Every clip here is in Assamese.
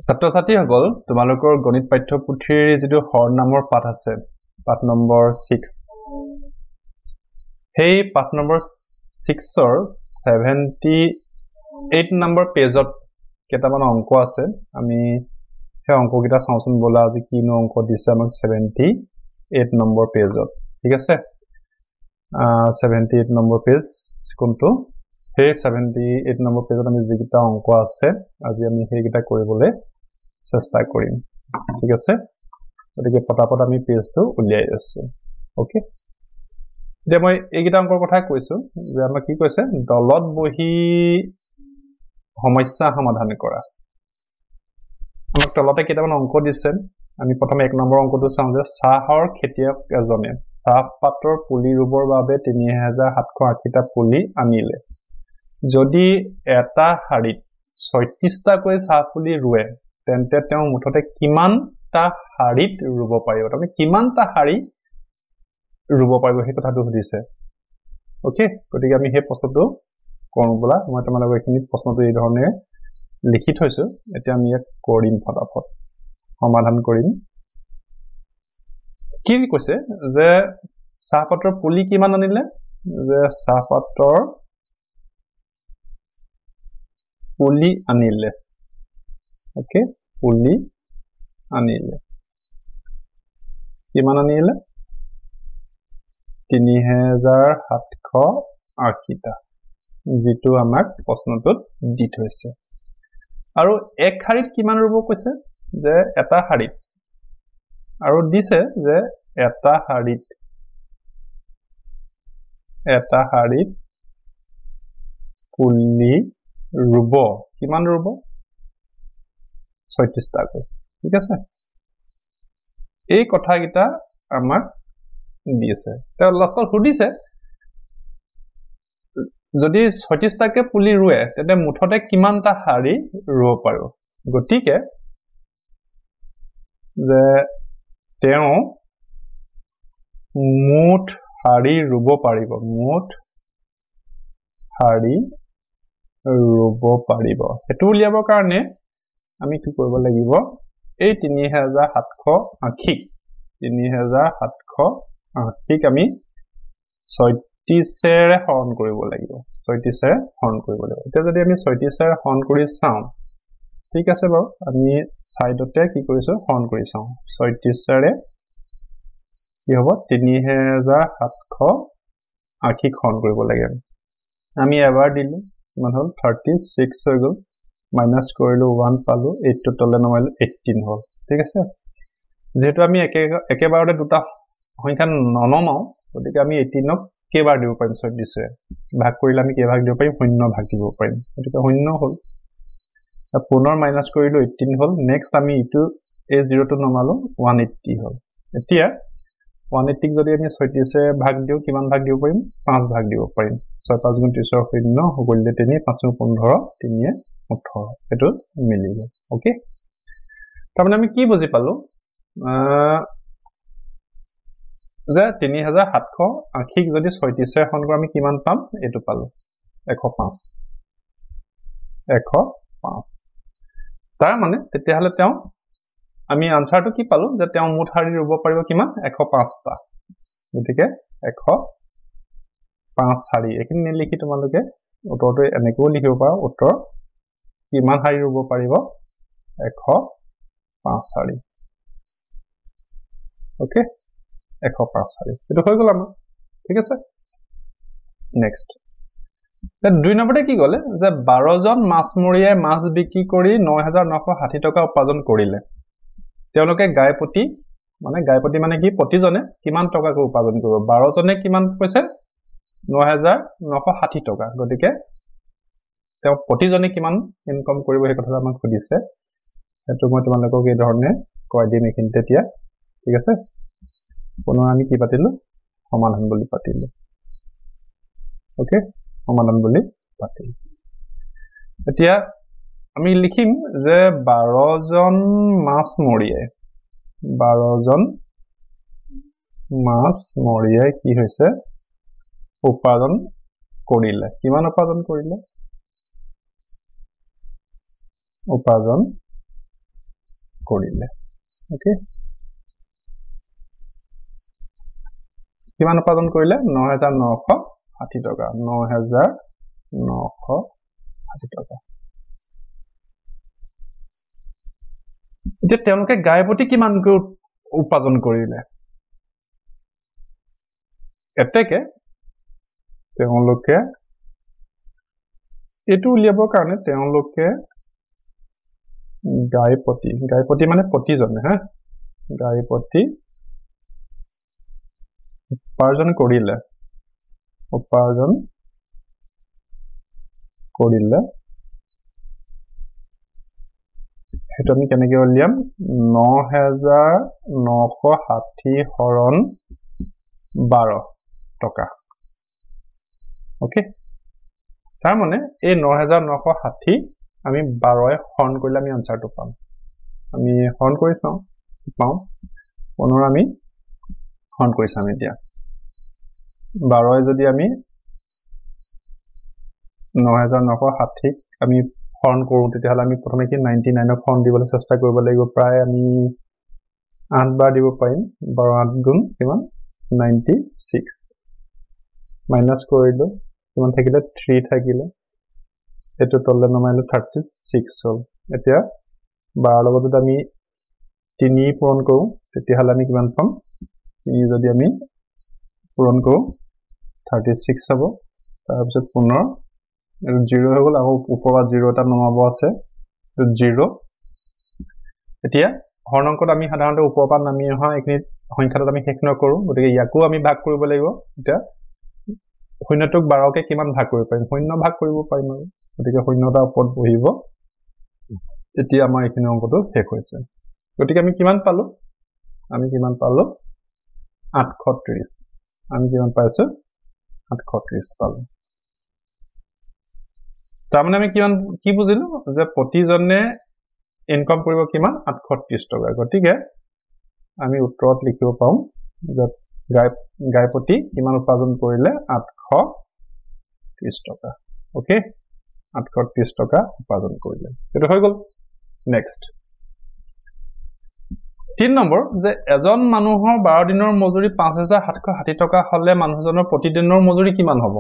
ছাত্ৰ ছাত্ৰীসকল তোমালোকৰ গণিত পাঠ্যপুথিৰ যিটো হৰ নামৰ পাঠ আছে পাঠ নম্বৰ 6 সেই পাঠ নম্বৰ 6 ৰ 78 নম্বৰ পেজত কেইটামান অংক আছে আমি সেই অংককেইটা চাওঁচোন বলা আজি কিনো অংক দিছে আমাক 78 নম্বৰ পেজত ঠিক আছে 78 নম্বৰ পেজ কোনটো সেই 78 নম্বৰ পেজত আমি যিকেইটা অংক আছে আজি আমি সেইকেইটা কৰিবলৈ চেষ্টা কৰিম ঠিক আছে গতিকে পটাপট আমি পেজটো উলিয়াই আছো ওকে যে মই এইকেইটা অংকৰ কথা কৈছো যে আমাক কি কৈছে দলত বহি সমস্যা সমাধান কৰা আমাক তলতে কেইটামান অংক দিছে আমি প্ৰথমে 1 নম্বৰ অংকটো চাওঁ যে চাহৰ খেতিয়ক এজনে চাহপাতৰ পুলি ৰুবৰ বাবে 3780টা পুলি আনিলে যদি এটা হাৰিত 36টা কৈ চাহ পুলি ৰুৱে তেন্তে তেওঁ মুঠতে কিমানটা হাৰিত ৰুব পাৰিব তাৰমানে কিমানটা হাৰি ৰুব পাৰিব সেই কথাটো সুধিছে ওকে গতিকে আমি সেই প্ৰশ্নটো কৰোঁ বলা মই তোমালোকক এইখিনি প্ৰশ্নটো এই ধৰণে লিখি থৈছো এতিয়া আমি ইয়াক কৰিম ফটাফট সমাধান কৰিম কি কৈছে যে চাহপাতৰ পুলি কিমান আনিলে যে চাহপাতৰ পুলি আনিলে ওকে পুলি আনিলে কিমান আনিলে 3780টা যেটো আমাক প্ৰশ্নটোত দি থৈছে আৰু এক হাৰিত কিমান ৰুব কৈছে যে এটা হাৰিত আৰু দিছে যে এটা হাৰিত পুলি ৰুব কিমান ৰুব 36টা কৈ ঠিক আছে এই কথাকিটা আমাক দিছে তে লাষ্টত সুধিছে যদি 36টা কে পুলি ৰুৱে তেতে মুঠতে কিমানটা হাৰি ৰুব পাৰিব গতিকে যে তেওঁ মুঠ হাৰি ৰুব পাৰিব মুঠ হাৰি ৰুব পাৰিব হেতু উলিয়াবৰ কাৰণে আমি কি কৰিব লাগিব এই 3780 আমি 36 ৰে হৰণ কৰিব লাগিব 36 ৰে হৰণ কৰিব লাগিব এতিয়া যদি আমি 36 ৰে হৰণ কৰি চাওঁ ঠিক আছে বাৰু আমি সাইডতে কি কৰিছো হৰণ কৰি চাওঁ 36 ৰে কি হ'ব 3780 হৰণ কৰিব লাগে আমি এবাৰ দিলো কিমান হ'ল 36 হৈ গ'ল মাইনাস কৰিলো 1 পালো 8 টো তলে নমাইলো 18 হ'ল ঠিক আছে যেহেতু আমি একেবাৰতে দুটা সংখ্যা ননমাও গতিকে আমি 18 ক কেবাৰ দিব পাৰিম 36 ৰে ভাগ কৰিলে আমি কেভাগ দিব পাৰিম 0 ভাগ দিব পাৰিম গতিকে 0 হ'ল পুনৰ মাইনাস কৰিলো 18 হ'ল নেক্সট আমি ইটো এই 0 টো নমালো 180 হ'ল এতিয়া 180 ক যদি আমি 36 ৰে ভাগ দিও কিমান ভাগ দিব পাৰিম 5 ভাগ দিব পাৰিম 6 5 গুণ 30 0 হগলিলে 3 5 15 3 18 এটো মিলি গ'ল ওকে তাৰমানে আমি কি বুজি পালো যে 3780 যদি 36 ৰে হৰণ কৰা আমি কিমান পাম এটো পালো 105 তাৰ মানে তেতিয়া হলে তেওঁ আমি আনসাৰটো কি পালো যে তেওঁ মুঠ হাৰি ৰুব পাৰিব কিমান 105টা গতিকে 105 হাৰি এখিনি লিখি তোমালোকে উত্তৰটো এনেকৈ লিখিব পাৰা উত্তৰ কিমান হাৰি ৰুব পাৰিব 105 হাৰি ওকে 105 হাৰি এটো হৈ গ'ল আমাৰ ঠিক আছে নেক্সট দুই নম্বৰতে কি গলে যে 12 জন মাছমৰীয়াই মাছ বিক্ৰী কৰি 9960 টকা উপাৰ্জন কৰিলে তেওঁলোকে গায়পতি মানে কি প্ৰতিজনে কিমান টকা উপাৰ্জন কৰিব 12 জনে কিমান কৈছে 9960 টকা গতিকে তেওঁ প্ৰতিজনে কিমান ইনকাম কৰিব এই কথাটো আমাক সুধিছে এটো মই তোমালোকক এই ধৰণে কৈ দিম এখিনি তেতিয়া ঠিক আছে পুনৰ আমি কি পাতিলো সমাধান বুলি পাতিলো ওকে সমাধান বুলি পাতিলো এতিয়া আমি লিখিম যে 12 জন মাছমৰীয়াই কি হৈছে উপাৰ্জন কৰিলে কিমান উপাৰ্জন কৰিলে উপাৰ্জন কৰিলে ওকে কিমান উপাৰ্জন কৰিলে ৯৯৬০ টকা ৯৯৬০ টকা এতিয়া তেওঁলোকে গাই প্ৰতি কিমানকৈ উপাৰ্জন কৰিলে এতেকে তেওঁলোকে এটো উলিয়াবৰ কাৰণে তেওঁলোকে গাই প্ৰতি মানে প্ৰতিজনে হা গাই প্ৰতি উপাৰ্জন কৰিলে হেতু আমি কেনেকৈ উলিয়াম ৯৯৬০ হৰণ 12 টকা ওকে তাৰ মানে এই ৯৯৬০ আমি 12 হৰণ কৰিলে আমি আনসাৰটো পাম আমি হৰণ কৰি চাও পাও পুনৰ আমি হৰণ কৰি চাম এতিয়া 12 যদি আমি ৯৯৬০ আমি হৰণ কৰো তেতিয়াহলে আমি প্ৰথমে কি 99 হৰণ দিবলৈ চেষ্টা কৰিব লাগিব প্ৰায় আমি 8 বাৰ দিব পাৰিম 12 8 গুণ কিমান 96 মাইনাস কৰিলো কিমান থাকিলে 3 থাকিলে এটো তললে নমাইলো 36 হল এতিয়া 12 লগত যদি আমি 3 পূৰণ কৰো তেতিয়াহলে আমি কিমান পাম 3 যদি আমি পূৰণ কৰো 36 হ'ব তাৰ পিছত পুনৰ 0 হৈ গল আকৌ ওপৰৰ 0 এটা নমাব আছে 0 এতিয়া হৰণ অংকত আমি সাধাৰণতে ওপৰৰ পৰা নামি অহা এইখিনি সংখ্যাটো আমি শেষ নকৰো গতিকে ইয়াকো আমি ভাগ কৰিব লাগিব এতিয়া শূন্যটোক 12কে কিমান ভাগ কৰিব পাৰিম শূন্য ভাগ কৰিব পাৰিম আৰু গতিকে শূন্যটা ওপৰত বহিব এতিয়া আমাৰ এইখিনি অংকটো শেষ হৈছে গতিকে আমি কিমান পালো 830 আমি কিমান পাইছো 830 পালো তাৰমানে আমি কিমান কি বুজিলো যে প্ৰতিজনে ইনকাম কৰিব কিমান 830 টকা গতিকে আমি উত্তৰত লিখিব পাম যে গাই প্ৰতি কিমান উপাৰ্জন কৰিলে 830 টকা ওকে 830 টকা উপাৰ্জন কৰিলে এটো হৈ গল নেক্সট 3 নম্বৰ যে এজন মানুহৰ 12 দিনৰ মজুৰি 5760 টকা হলে মানুহজনৰ প্ৰতিদিনৰ মজুৰি কিমান হ'ব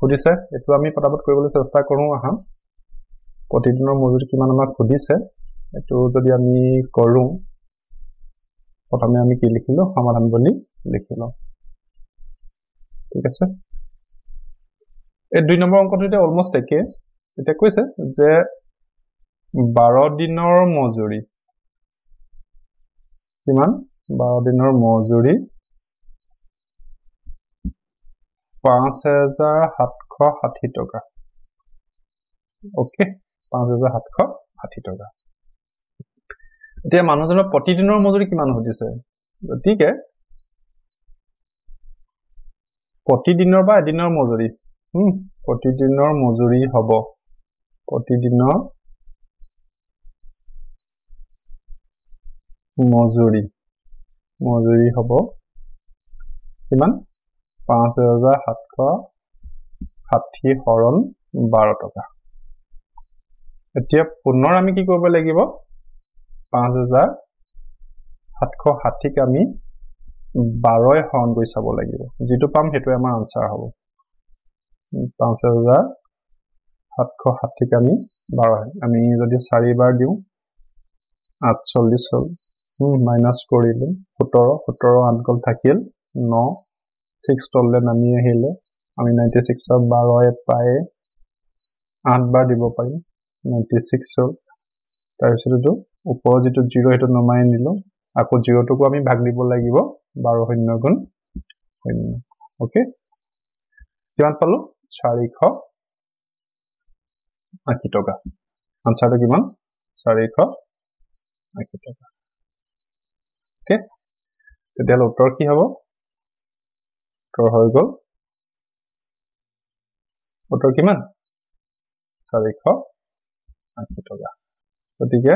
সুধিছে এটো আমি পটাপট কৰিবলৈ চেষ্টা কৰো আহা প্ৰতিদিনৰ মজুৰি কিমান আমাক সুধিছে এটো যদি আমি কৰো প্ৰথমে আমি কি লিখিলো সমাধান বুলি লিখিলো ঠিক আছে এই 2 নম্বৰ অংকটোতে অলমোস্ট একে এটা কৈছে যে 12 দিনৰ মজুৰি কিমান 12 দিনৰ মজুৰি 5760 টকা ওকে 5760 টকা এতিয়া মানুহজনৰ প্ৰতিদিনৰ মজুৰি কিমান হৈছে গতিকে প্ৰতিদিনৰ বা এদিনৰ মজুৰি প্ৰতিদিনৰ মজুৰি হ'ব প্ৰতিদিনৰ মজুৰি হ'ব কিমান 5760 হৰণ 12 টকা এতিয়া পুনৰ আমি কি কৰিব লাগিব 5760 ক আমি 12 হৰণ কৰি চাব লাগিব যেটো পাম হেতু আমাৰ আনসাৰ হ'ব 5760 ক আমি 12 আমি যদি 4 বাৰ দিও 48 হল মাইনাস কৰিলো 17 8 গল থাকিল 9 6 তললে নামি আহিলে আমি 96 ৰ 12 পায় 8 বাৰ দিব পাৰিম 96 হল তাৰ পিছতো ওপৰৰ যেটো 0 হেতু নমাই নিলো আকৌ 0 টুকু আমি ভাগ দিব লাগিব 12 শূন্য গুণ 0 ওকে কিমান পালো 480 টকা আনসাৰটো কিমান 480 টকা ওকে তেতিয়াহলে উত্তৰ কি হ'ব উত্তৰ হৈ গল উত্তৰ কিমান 480 টকা গতিকে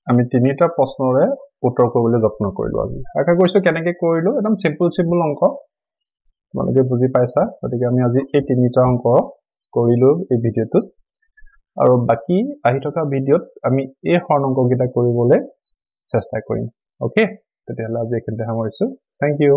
আমি তিনিটা প্ৰশ্নৰে উত্তৰ কৰিবলৈ যত্ন কৰিলো আজি আশা কৰিছো কেনেকৈ কৰিলো একদম সিম্পল অংক তোমালোকে বুজি পাইছা গতিকে আমি আজি এই তিনিটা অংক কৰিলো এই ভিডিঅ'টোত আৰু বাকি আহি থকা ভিডিঅ'ত আমি এই হৰণ অংককেইটা কৰিবলৈ চেষ্টা কৰিম। ওকে, তেতিয়াহ'লে আজি এইখিনিতে সামৰিছোঁ। Thank U.